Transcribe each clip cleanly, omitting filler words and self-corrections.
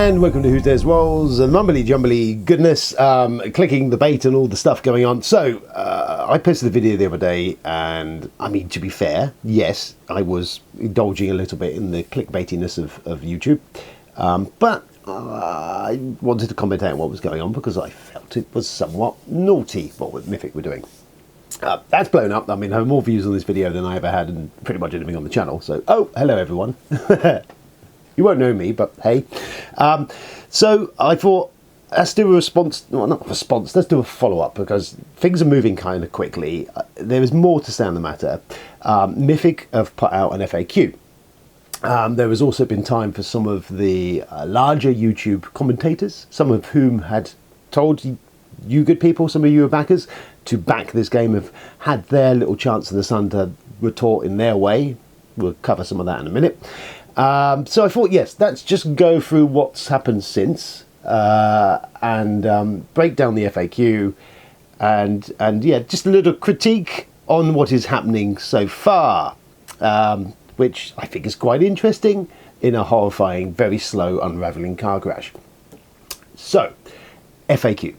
and welcome to Who Dares Rolls, mumbly jumbly goodness, clicking the bait and all the stuff going on. So I posted a video the other day, and I mean, to be fair, yes, I was indulging a little bit in the clickbaitiness of YouTube, but I wanted to commentate on what was going on because I felt it was somewhat naughty what Mythic were doing. That's blown up. I mean, I have more views on this video than I ever had in pretty much anything on the channel. So, oh, hello everyone. You won't know me, but hey. So I thought, let's do a response, well, not a response, let's do a follow-up because things are moving kind of quickly. There is more to say on the matter. Mythic have put out an FAQ. There has also been time for some of the larger YouTube commentators, some of whom had told you good people, some of you are backers, to back this game, have had their little chance of the sun to retort in their way. We'll cover some of that in a minute. So I thought, yes, let's just go through what's happened since and break down the FAQ and yeah, just a little critique on what is happening so far, which I think is quite interesting in a horrifying, very slow, unravelling car crash. So, FAQ.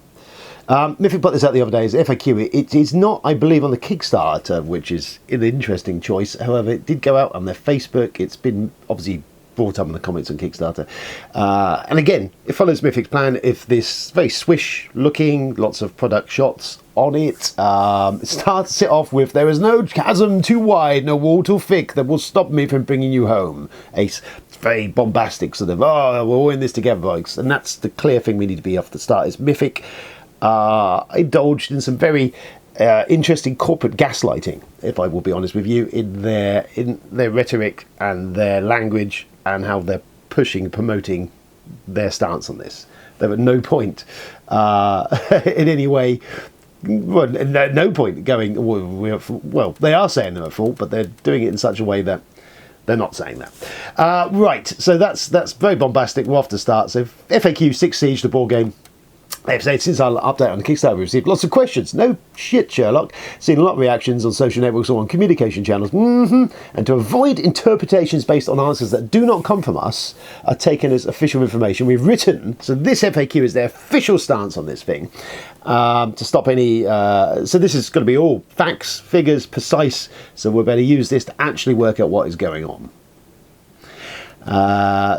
Mythic put this out the other day as FAQ. It is not, I believe, on the Kickstarter, which is an interesting choice. However, it did go out on their Facebook. It's been obviously brought up in the comments on Kickstarter. And again, it follows Mythic's plan. If this very swish looking, lots of product shots on it, it starts it off with, there is no chasm too wide, no wall too thick that will stop me from bringing you home. Ace. Very bombastic sort of, oh, we're all in this together, folks. And that's the clear thing we need to be off the start is Mythic indulged in some very interesting corporate gaslighting, if I will be honest with you, in their rhetoric and their language and how they're promoting their stance on this. There at no point in any way, well, at no point going, well, they are saying they're at fault, but they're doing it in such a way that they're not saying that. Right, so that's very bombastic. We're off to start. So FAQ 6 Siege, the board game. They've said since our update on the Kickstarter, we've received lots of questions. No shit, Sherlock. Seen a lot of reactions on social networks or on communication channels. And to avoid interpretations based on answers that do not come from us are taken as official information. We've written, so this FAQ is their official stance on this thing, to stop any... so this is going to be all facts, figures, precise, so we're better use this to actually work out what is going on.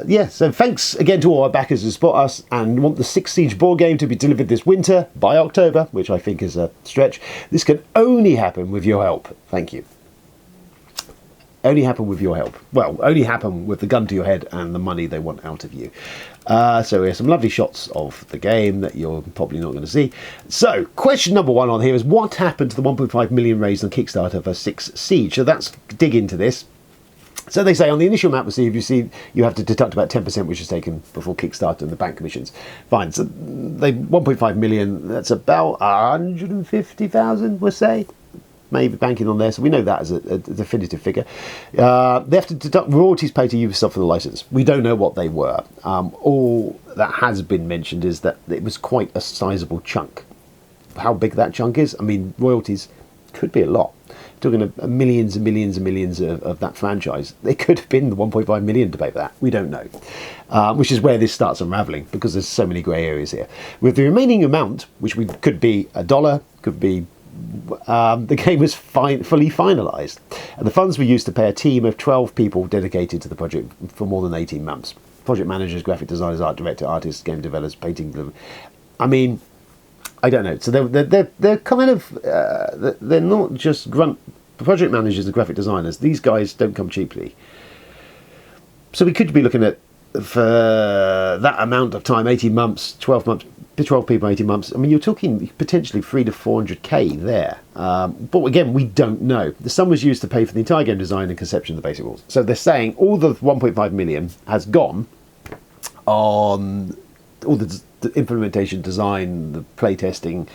Yeah, so thanks again to all our backers who support us and want the 6 Siege board game to be delivered this winter by October, which I think is a stretch. This can only happen with your help. Thank you. Only happen with your help. Well, only happen with the gun to your head and the money they want out of you. So here's some lovely shots of the game that you're probably not going to see. So, question number 1 on here is what happened to the 1.5 million raised on Kickstarter for 6 Siege? So let's dig into this. So they say on the initial map received, you have to deduct about 10%, which is taken before Kickstarter and the bank commissions. Fine. So they 1.5 million. That's about 150,000, we'll say. Maybe banking on there. So we know that as a definitive figure. They have to deduct royalties paid to Ubisoft for the license. We don't know what they were. All that has been mentioned is that it was quite a sizable chunk. How big that chunk is, I mean, royalties could be a lot. Talking of millions and millions and millions of that franchise. They could have been the 1.5 million debate that. We don't know. Which is where this starts unravelling because there's so many grey areas here. With the remaining amount, which could be $1, could be... the game was fully finalised. And the funds were used to pay a team of 12 people dedicated to the project for more than 18 months. Project managers, graphic designers, art director, artists, game developers, painting... I mean... I don't know. So they're kind of they're not just project managers and graphic designers. These guys don't come cheaply. So we could be looking at for that amount of time, 18 months, 12 months, 12 people, 18 months. I mean, you're talking potentially 300 to 400k there. But again, we don't know. The sum was used to pay for the entire game design and conception of the basic rules. So they're saying all the 1.5 million has gone on all the implementation, design, the playtesting,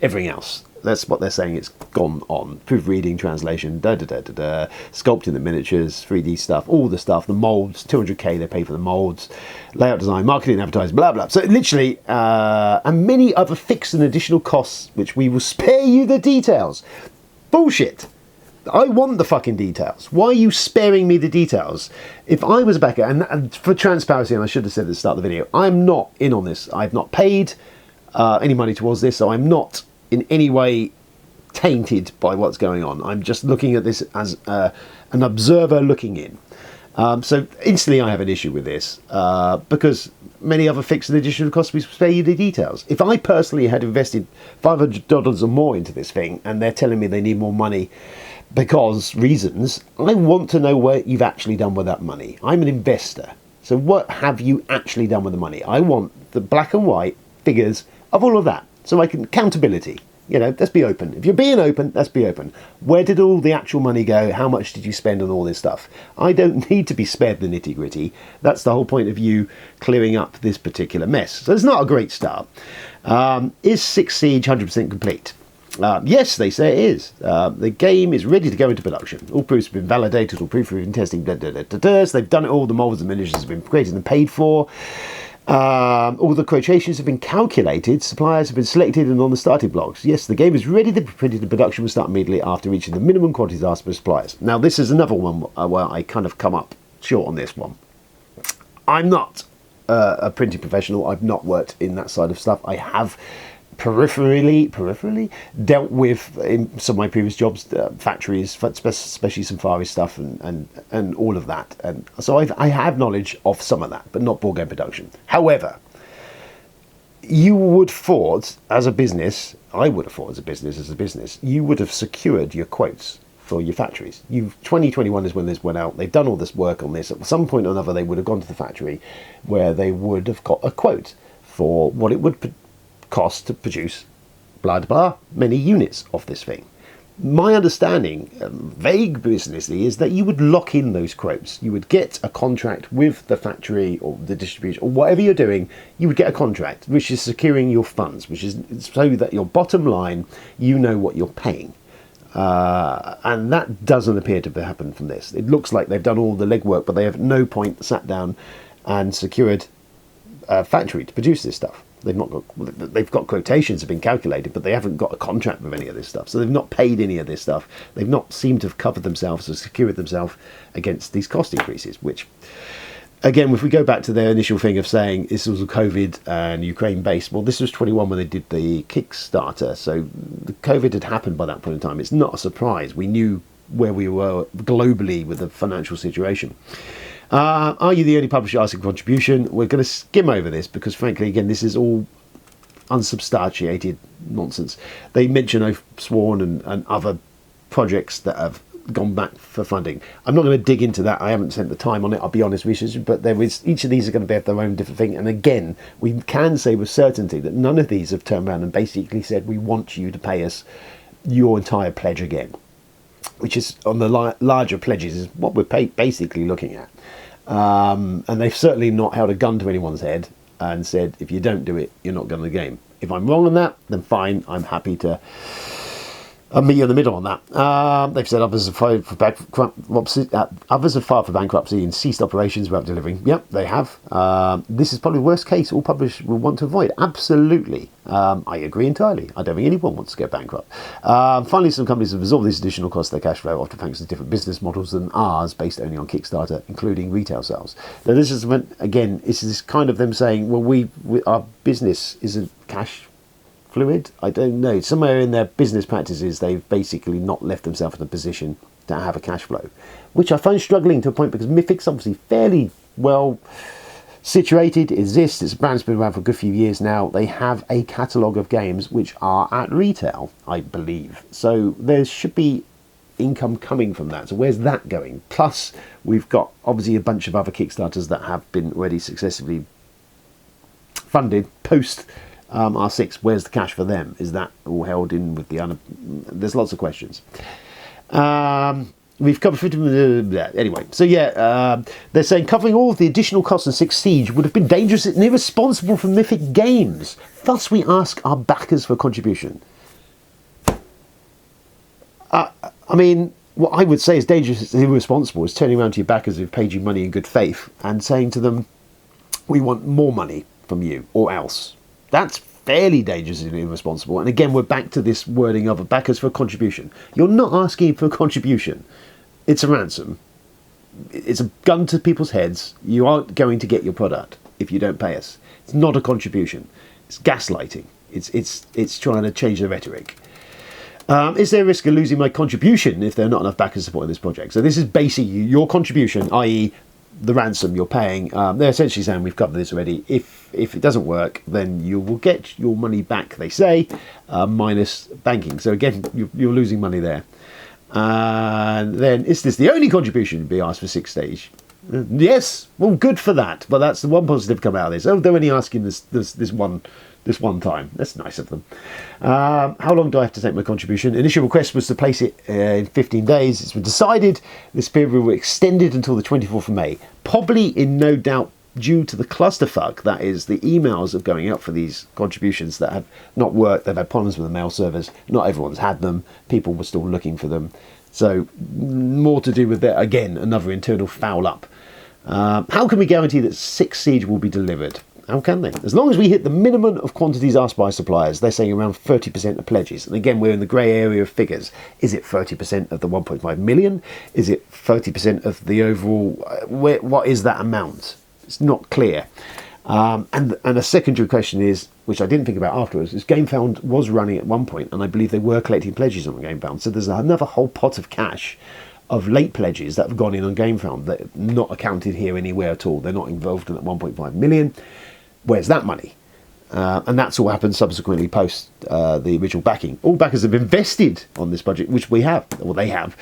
everything else. That's what they're saying it's gone on. Proofreading, translation, sculpting the miniatures, 3D stuff, all the stuff, the molds, 200k they pay for the molds, layout design, marketing, advertising, blah, blah. So literally, and many other fixed and additional costs, which we will spare you the details. Bullshit. I want the fucking details. Why are you sparing me the details? If I was a backer, and for transparency, and I should have said at the start of the video, I'm not in on this. I've not paid any money towards this, so I'm not in any way tainted by what's going on. I'm just looking at this as an observer looking in. So instantly I have an issue with this because many other fixed and additional costs we spare you the details. If I personally had invested $500 or more into this thing and they're telling me they need more money because reasons, I want to know what you've actually done with that money. I'm an investor. So what have you actually done with the money? I want the black and white figures of all of that. So I can accountability. You know, let's be open. If you're being open, let's be open. Where did all the actual money go? How much did you spend on all this stuff? I don't need to be spared the nitty gritty. That's the whole point of you clearing up this particular mess. So it's not a great start. Is 6 Siege 100% complete? Yes, they say it is. The game is ready to go into production. All proofs have been validated, all proofreading testing, so they've done it all. The molds and miniatures have been created and paid for. All the quotations have been calculated, suppliers have been selected and on the starting blocks. Yes, the game is ready to be printed and production will start immediately after reaching the minimum quantities asked by suppliers. Now, this is another one where I kind of come up short on this one. I'm not a printing professional. I've not worked in that side of stuff. I have peripherally dealt with in some of my previous jobs factories, especially some Far East stuff and all of that, and so I have knowledge of some of that, but not board game production. However, you would thought as a business, I would have thought as a business, you would have secured your quotes for your factories. 2021 is when this went out. They've done all this work on this. At some point or another, they would have gone to the factory where they would have got a quote for what it would cost to produce many units of this thing. My understanding, vague businessly, is that you would lock in those quotes. You would get a contract with the factory or the distribution or whatever you're doing. You would get a contract which is securing your funds, which is so that your bottom line, you know what you're paying. And that doesn't appear to have happened from this. It looks like they've done all the legwork, but they have at no point sat down and secured a factory to produce this stuff. They've got quotations have been calculated, but they haven't got a contract with any of this stuff. So they've not paid any of this stuff. They've not seemed to have covered themselves or secured themselves against these cost increases, which, again, if we go back to their initial thing of saying this was a COVID and Ukraine based, well, this was 21 when they did the Kickstarter. So the COVID had happened by that point in time. It's not a surprise. We knew where we were globally with the financial situation. Are you the only publisher asking contribution? We're going to skim over this because, frankly, again, this is all unsubstantiated nonsense. They mention Oathsworn and other projects that have gone back for funding. I'm not going to dig into that. I haven't spent the time on it, I'll be honest with you, but each of these are going to be their own different thing. And again, we can say with certainty that none of these have turned around and basically said, we want you to pay us your entire pledge again, which is on the larger pledges is what we're basically looking at. And they've certainly not held a gun to anyone's head and said, if you don't do it, you're not going to the game. If I'm wrong on that, then fine, I'm happy to meet you in the middle on that. They've said others have filed for bankruptcy and ceased operations without delivering. Yep, they have. This is probably the worst case all publishers will want to avoid. Absolutely. I agree entirely. I don't think anyone wants to go bankrupt. Finally, some companies have absorbed these additional costs of their cash flow, often thanks to different business models than ours, based only on Kickstarter, including retail sales. Now, this is, again, this is kind of them saying, well, our business isn't cash fluid. I don't know. Somewhere in their business practices, they've basically not left themselves in a position to have a cash flow, which I find struggling to a point because Mythic's obviously fairly well situated, exists. It's a brand that's been around for a good few years now. They have a catalogue of games which are at retail, I believe. So there should be income coming from that. So where's that going? Plus, we've got obviously a bunch of other Kickstarters that have been already successfully funded post R6. Where's the cash for them? Is that all held in with the other? There's lots of questions. We've covered 50 anyway. So yeah, they're saying covering all of the additional costs of 6 Siege would have been dangerous and irresponsible for Mythic Games. Thus, we ask our backers for a contribution. I mean, what I would say is dangerous and irresponsible is turning around to your backers who've paid you money in good faith and saying to them, "We want more money from you, or else." That's fairly dangerous and irresponsible. And again, we're back to this wording of a backers for a contribution. You're not asking for a contribution. It's a ransom. It's a gun to people's heads. You aren't going to get your product if you don't pay us. It's not a contribution. It's gaslighting. It's trying to change the rhetoric. Is there a risk of losing my contribution if there are not enough backers supporting this project? So this is basically your contribution, i.e. the ransom you're paying. They're essentially saying we've covered this already. If it doesn't work, then you will get your money back, they say, minus banking. So again, you're losing money there. And then, is this the only contribution to be asked for 6th stage? Yes, well, good for that. But that's the one positive come out of this. Oh, they're only asking this one time. That's nice of them. How long do I have to take my contribution? Initial request was to place it in 15 days. It's been decided this period will be extended until the 24th of May. Probably in no doubt due to the clusterfuck that is the emails of going out for these contributions that have not worked. They've had problems with the mail servers. Not everyone's had them. People were still looking for them. So more to do with that. Again, another internal foul up. How can we guarantee that 6th Siege will be delivered? How can they? As long as we hit the minimum of quantities asked by suppliers, they're saying around 30% of pledges. And again, we're in the grey area of figures. Is it 30% of the 1.5 million? Is it 30% of the overall? What is that amount? It's not clear. And a secondary question is, which I didn't think about afterwards, is GameFound was running at one point, and I believe they were collecting pledges on GameFound. So there's another whole pot of cash of late pledges that have gone in on GameFound that are not accounted here anywhere at all. They're not involved in that 1.5 million. Where's that money? And that's all happened subsequently post the original backing. All backers have invested on this budget, which we have, or they have.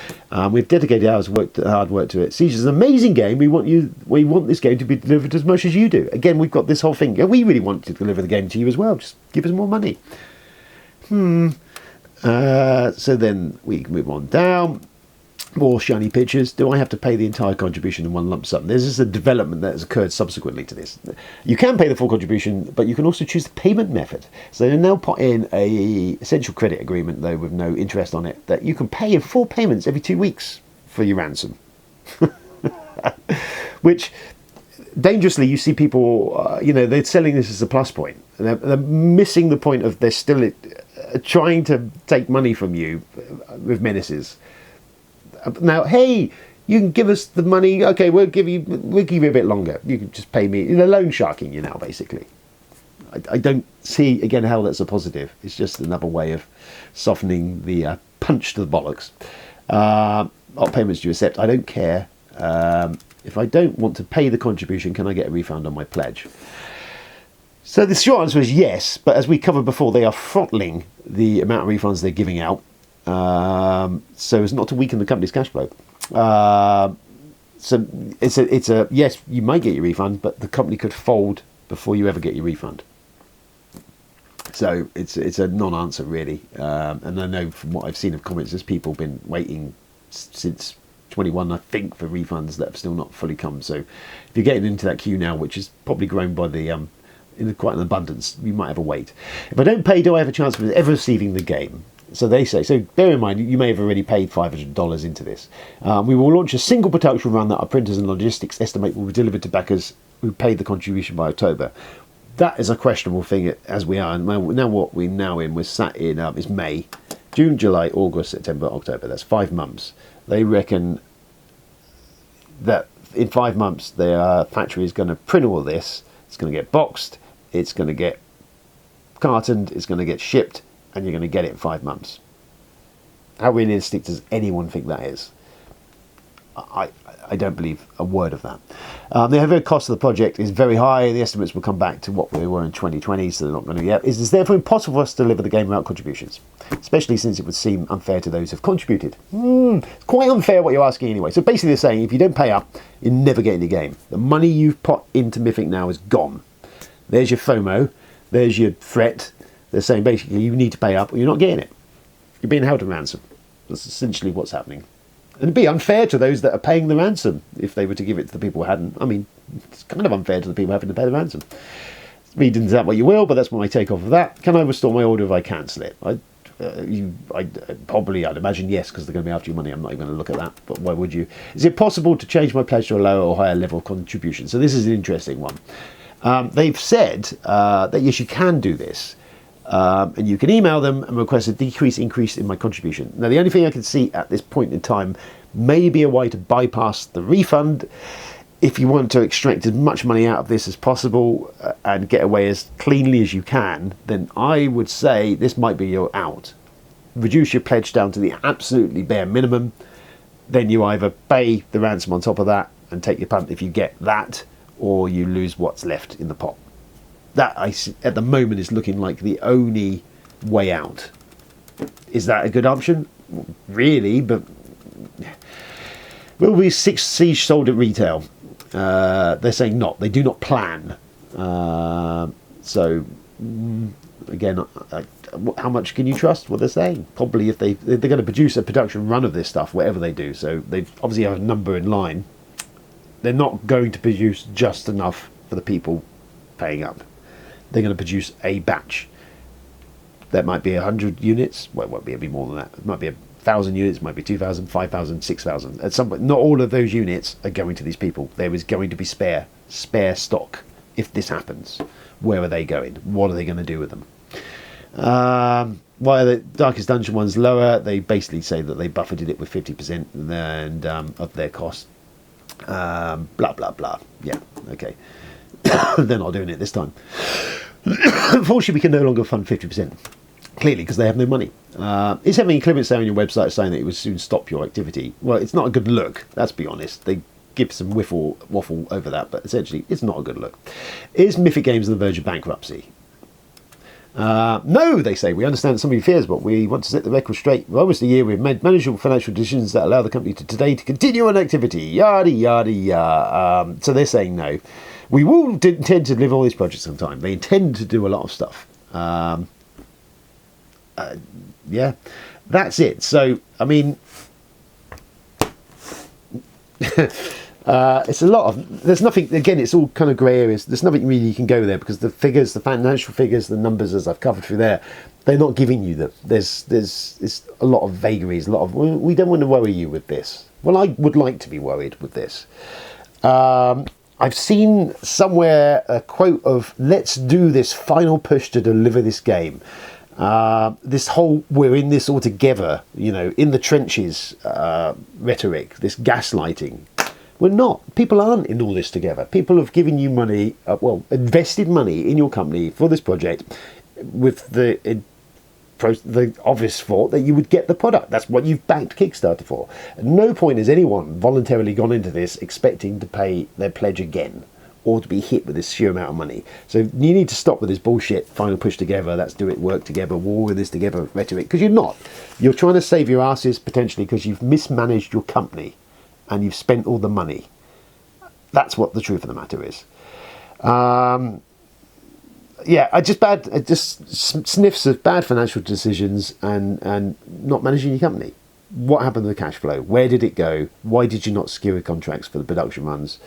We've dedicated hours of hard work to it. Siege is an amazing game. We want this game to be delivered as much as you do. Again, we've got this whole thing. We really want to deliver the game to you as well. Just give us more money. So then we can move on down. More shiny pictures. Do I have to pay the entire contribution in one lump sum? This is a development that has occurred subsequently to this. You can pay the full contribution, but you can also choose the payment method. So they now put in a essential credit agreement, though, with no interest on it, that you can pay in 4 payments every 2 weeks for your ransom. Which, dangerously, you see people, they're selling this as a plus point. And they're missing the point of they're still trying to take money from you with menaces. Now, hey, you can give us the money. Okay, we'll give you a bit longer. You can just pay me. They're loan sharking you now, basically. I don't see again how that's a positive. It's just another way of softening the punch to the bollocks. What payments do you accept? I don't care. If I don't want to pay the contribution, can I get a refund on my pledge? So the short answer is yes, but as we covered before, they are throttling the amount of refunds they're giving out. So as not to weaken the company's cash flow. So it's a yes, you might get your refund, but the company could fold before you ever get your refund. So it's a non-answer really. And I know from what I've seen of comments, there's people been waiting since 21, I think, for refunds that have still not fully come. So if you're getting into that queue now, which is probably grown by the in quite an abundance, you might have a wait. If I don't pay, do I have a chance of ever receiving the game? So they say, so bear in mind, you may have already paid $500 into this. We will launch a single production run that our printers and logistics estimate will be delivered to backers who paid the contribution by October. That is a questionable thing as we are. And now what we're now in, we're sat in, is May, June, July, August, September, October. That's 5 months. They reckon that in 5 months, their factory is going to print all this. It's going to get boxed. It's going to get cartoned. It's going to get shipped. And you're going to get it in 5 months. How realistic does anyone think that is? I don't believe a word of that. The overhead cost of the project is very high. The estimates will come back to what we were in 2020, so they're not going to yet. It is therefore impossible for us to deliver the game without contributions, especially since it would seem unfair to those who have contributed. It's quite unfair what you're asking anyway. So basically they're saying if you don't pay up, you're never getting the game. The money you've put into Mythic now is gone. There's your FOMO. There's your threat. They're saying basically you need to pay up or you're not getting it. You're being held to ransom. That's essentially what's happening. And it'd be unfair to those that are paying the ransom if they were to give it to the people who hadn't. I mean, it's kind of unfair to the people having to pay the ransom. Read into that what you will, but that's my take off of that. Can I restore my order if I cancel it? I'd imagine yes, because they're going to be after your money. I'm not even going to look at that, but why would you? Is it possible to change my pledge to a lower or higher level of contribution? So this is an interesting one. They've said that yes, you can do this. And you can email them and request a increase in my contribution. Now, the only thing I can see at this point in time may be a way to bypass the refund. If you want to extract as much money out of this as possible and get away as cleanly as you can, then I would say this might be your out. Reduce your pledge down to the absolutely bare minimum. Then you either pay the ransom on top of that and take your punt if you get that, or you lose what's left in the pot. That, at the moment, is looking like the only way out. Is that a good option? Really, but will be 6 Siege sold at retail? They're saying not. They do not plan. So, again, how much can you trust what they're saying? Probably if they're going to produce a production run of this stuff, whatever they do. So they obviously have a number in line. They're not going to produce just enough for the people paying up. They're going to produce a batch. That might be 100 units. Well, it won't be. It'll be more than that. It might be 1,000 units. It might be 2,000, 5,000, 6,000. At some point, not all of those units are going to these people. There is going to be spare stock if this happens. Where are they going? What are they going to do with them? Why are the Darkest Dungeon ones lower? They basically say that they buffeted it with 50% and of their cost. Blah blah blah. Yeah, okay. They're not doing it this time. Unfortunately, we can no longer fund 50%. Clearly, because they have no money. Is having a clearance there on your website saying that it would soon stop your activity? Well, it's not a good look. Let's be honest. They give some waffle over that, but essentially, it's not a good look. Is Mythic Games on the verge of bankruptcy? No, they say. We understand some of your fears, but we want to set the record straight. We're almost a year. We've made manageable financial decisions that allow the company to continue on activity. Yada, yada, yada. So they're saying no. We will intend to deliver all these projects on time. They intend to do a lot of stuff. Yeah, that's it. So, I mean, it's a lot of, there's nothing, again, it's all kind of grey areas. There's nothing really you can go there because the figures, the financial figures, the numbers as I've covered through there, they're not giving you them. There's it's a lot of vagaries, a lot of, we don't want to worry you with this. Well, I would like to be worried with this. I've seen somewhere a quote of, let's do this final push to deliver this game. This whole, we're in this all together, you know, in the trenches rhetoric, this gaslighting. We're not. People aren't in all this together. People have given you money, invested money in your company for this project with the obvious thought that you would get the product. That's what you've banked Kickstarter for. At no point has anyone voluntarily gone into this expecting to pay their pledge again or to be hit with this sheer amount of money. So you need to stop with this bullshit, final push together, let's do it, work together, war with this together rhetoric, because you're not. You're trying to save your asses potentially because you've mismanaged your company and you've spent all the money. That's what the truth of the matter is. Yeah, it just sniffs of bad financial decisions and not managing your company. What happened to the cash flow? Where did it go? Why did you not secure contracts for the production runs?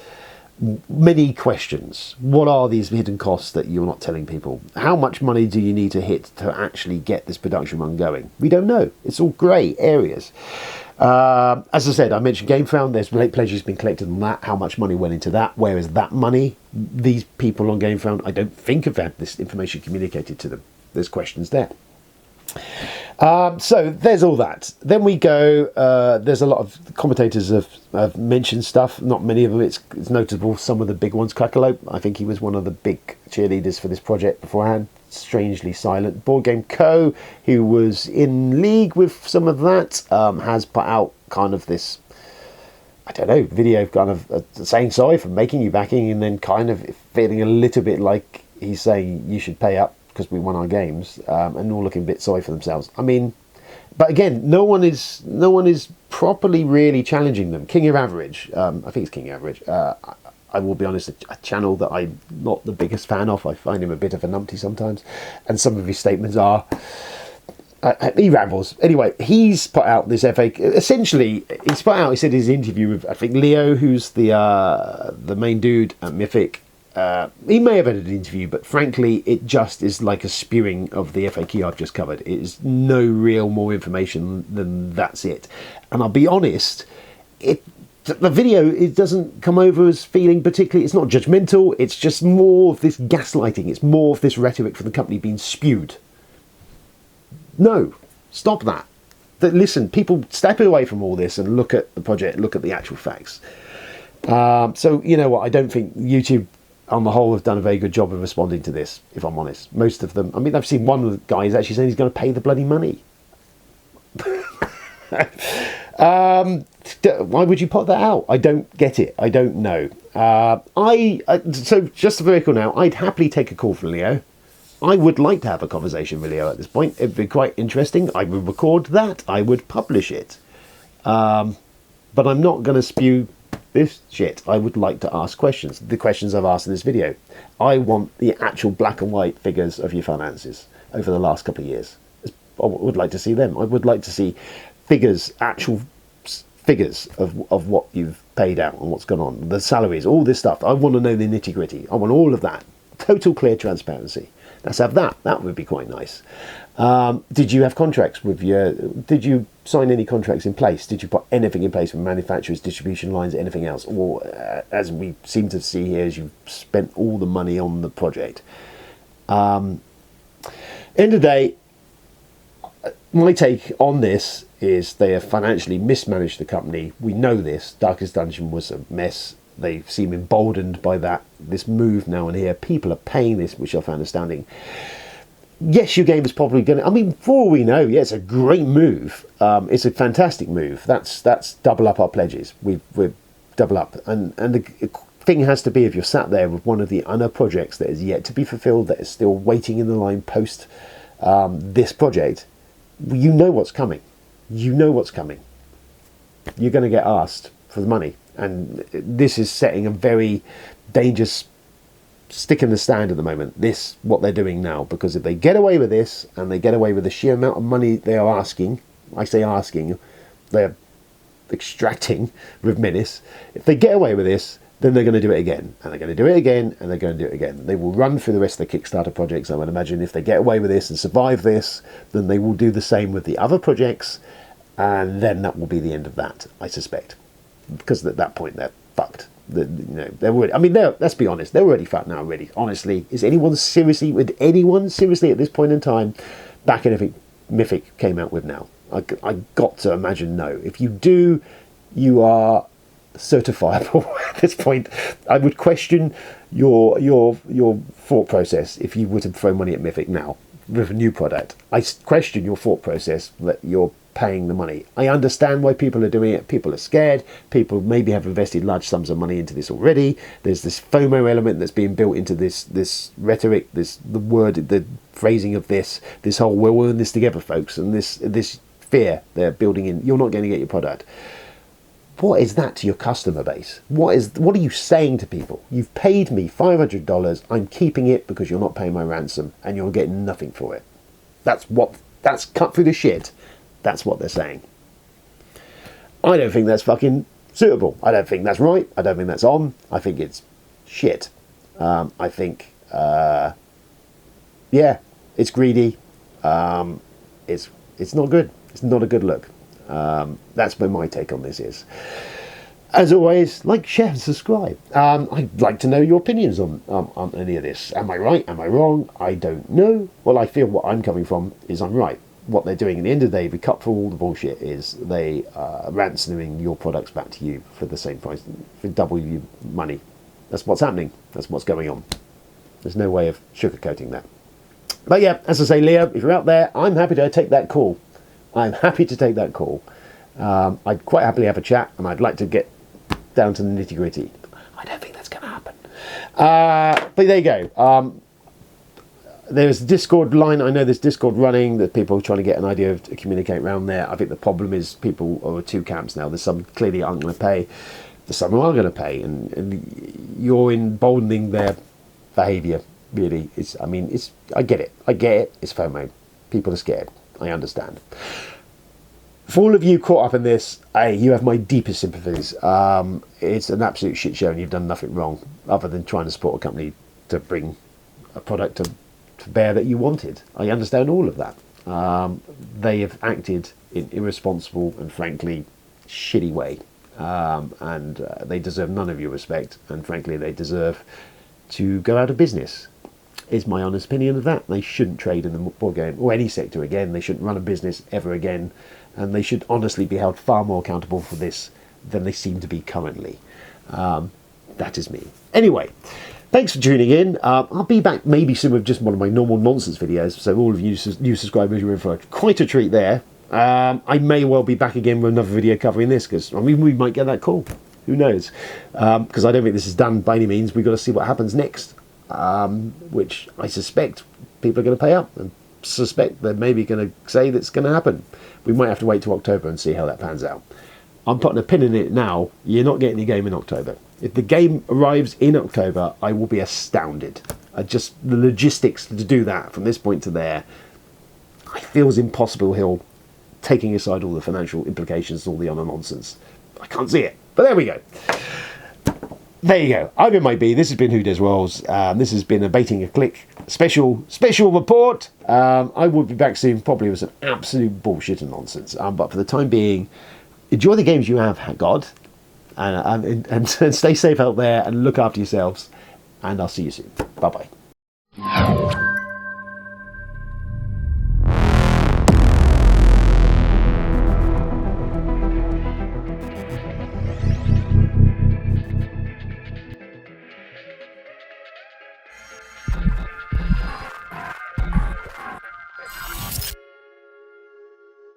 Many questions. What are these hidden costs that you're not telling people? How much money do you need to hit to actually get this production run going? We don't know. It's all grey areas. As I said, I mentioned GameFound. There's late pledges been collected on that. How much money went into that? Where is that money? These people on GameFound, I don't think have had this information communicated to them. There's questions there. So there's all that. Then we go, there's a lot of commentators have mentioned stuff, not many of them, it's notable, some of the big ones. Crackalope, I think he was one of the big cheerleaders for this project beforehand, strangely silent. Board Game Co, who was in league with some of that, has put out kind of this, I don't know, video kind of saying sorry for making you backing and then kind of feeling a little bit like he's saying you should pay up because we won our games, and all looking a bit sorry for themselves. I mean, but again, no one is properly really challenging them. King of Average, I think it's King of Average. I will be honest, a channel that I'm not the biggest fan of. I find him a bit of a numpty sometimes, and some of his statements are. He rambles. Anyway, he's put out this FA. Essentially, he's put out. He said his interview with I think Leo, who's the main dude at Mythic. He may have had an interview, but frankly, it just is like a spewing of the FAQ I've just covered. It is no real more information than that's it. And I'll be honest, the video, it doesn't come over as feeling particularly, it's not judgmental, it's just more of this gaslighting, it's more of this rhetoric from the company being spewed. No, stop that. Listen, people, step away from all this and look at the project, look at the actual facts. So, you know what, I don't think YouTube on the whole have done a very good job of responding to this, if I'm honest. Most of them, I mean, I've seen one of the guys actually saying he's going to pay the bloody money. Why would you put that out? I don't get it. I don't know. So just for the record now, I'd happily take a call from Leo. I would like to have a conversation with Leo at this point. It'd be quite interesting. I would record that. I would publish it. But I'm not going to spew this shit. I would like to ask questions. The questions I've asked in this video. I want the actual black and white figures of your finances over the last couple of years. I would like to see them. I would like to see figures, actual figures of what you've paid out and what's gone on. The salaries, all this stuff. I want to know the nitty gritty. I want all of that. Total clear transparency. Let's have that. That would be quite nice. Did you have contracts with did you sign any contracts in place? Did you put anything in place with manufacturers, distribution lines, anything else? Or as we seem to see here, as you've spent all the money on the project. End of the day, my take on this is they have financially mismanaged the company. We know this. Darkest Dungeon was a mess. They seem emboldened by this move now and here. People are paying this, which I found astounding. Yes, your game is probably going to... I mean, for all we know, yeah, it's a great move. It's a fantastic move. That's double up our pledges. We're double up. And the thing has to be, if you're sat there with one of the other projects that is yet to be fulfilled, that is still waiting in the line post this project, you know what's coming. You know what's coming. You're going to get asked for the money. And this is setting a very dangerous stick in the stand at the moment. What they're doing now, because if they get away with this, and they get away with the sheer amount of money they are asking, I say asking, they're extracting with Menace. If they get away with this, then they're going to do it again, and they're going to do it again, and they're going to do it again. They will run through the rest of the Kickstarter projects. I would imagine if they get away with this and survive this, then they will do the same with the other projects, and then that will be the end of that, I suspect. Because at that point they're fucked. They're already, I mean, let's be honest, they're already fucked now. Already, honestly, would anyone seriously at this point in time back anything Mythic came out with now? I got to imagine no. If you do, you are certifiable at this point. I would question your thought process if you were to throw money at Mythic now with a new product. I question your thought process that you're paying the money. I understand why people are doing it. People are scared. People maybe have invested large sums of money into this already. There's this FOMO element that's being built into this rhetoric, the phrasing of this whole we'll earn this together, folks, and this fear they're building in. You're not going to get your product. What is that to your customer base? What are you saying to people? You've paid me $500. I'm keeping it because you're not paying my ransom, and you're getting nothing for it. That's cut through the shit. That's what they're saying. I don't think that's fucking suitable. I don't think that's right. I don't think that's on. I think it's shit. I think, it's greedy. It's not good. It's not a good look. That's where my take on this is. As always, like, share, and subscribe. I'd like to know your opinions on any of this. Am I right? Am I wrong? I don't know. Well, I feel what I'm coming from is I'm right. What they're doing at the end of the day, the cut for all the bullshit, is they are ransoming your products back to you for the same price, for double your money. That's what's happening. That's what's going on. There's no way of sugarcoating that. But yeah, as I say, Leo, if you're out there, I'm happy to take that call. I'm happy to take that call. I'd quite happily have a chat, and I'd like to get down to the nitty gritty. I don't think that's going to happen. But there you go. There's Discord line. I know there's Discord running. There's people trying to get an idea of to communicate around there. I think the problem is people are two camps now. There's some clearly aren't going to pay. There's some who are going to pay, and you're emboldening their behaviour. Really, I get it. It's FOMO. People are scared. I understand. For all of you caught up in this, you have my deepest sympathies. It's an absolute shit show, and you've done nothing wrong other than trying to support a company to bring a product to bear that you wanted. I understand all of that. They have acted in irresponsible and frankly shitty way, and they deserve none of your respect, and frankly they deserve to go out of business. is my honest opinion of that. They shouldn't trade in the board game or any sector again. They shouldn't run a business ever again, and they should honestly be held far more accountable for this than they seem to be currently. That is me. Anyway, thanks for tuning in. I'll be back maybe soon with just one of my normal nonsense videos, so all of you new subscribers, you're in for quite a treat there. I may well be back again with another video covering this, because I mean, we might get that call. Who knows? Because I don't think this is done by any means. We've got to see what happens next, which I suspect people are going to pay up, and suspect they're maybe going to say that's going to happen. We might have to wait till October and see how that pans out. I'm putting a pin in it now. You're not getting the game in October. If the game arrives in October, I will be astounded. Just the logistics to do that from this point to there, I feel is impossible hill, taking aside all the financial implications, all the other nonsense. I can't see it. But there we go. There you go. I've been Mike B. This has been Who Does Rolls. This has been a Baiting a Click special report. I will be back soon, probably with some absolute bullshit and nonsense. But for the time being, enjoy the games you have, God, and stay safe out there and look after yourselves. And I'll see you soon. Bye-bye.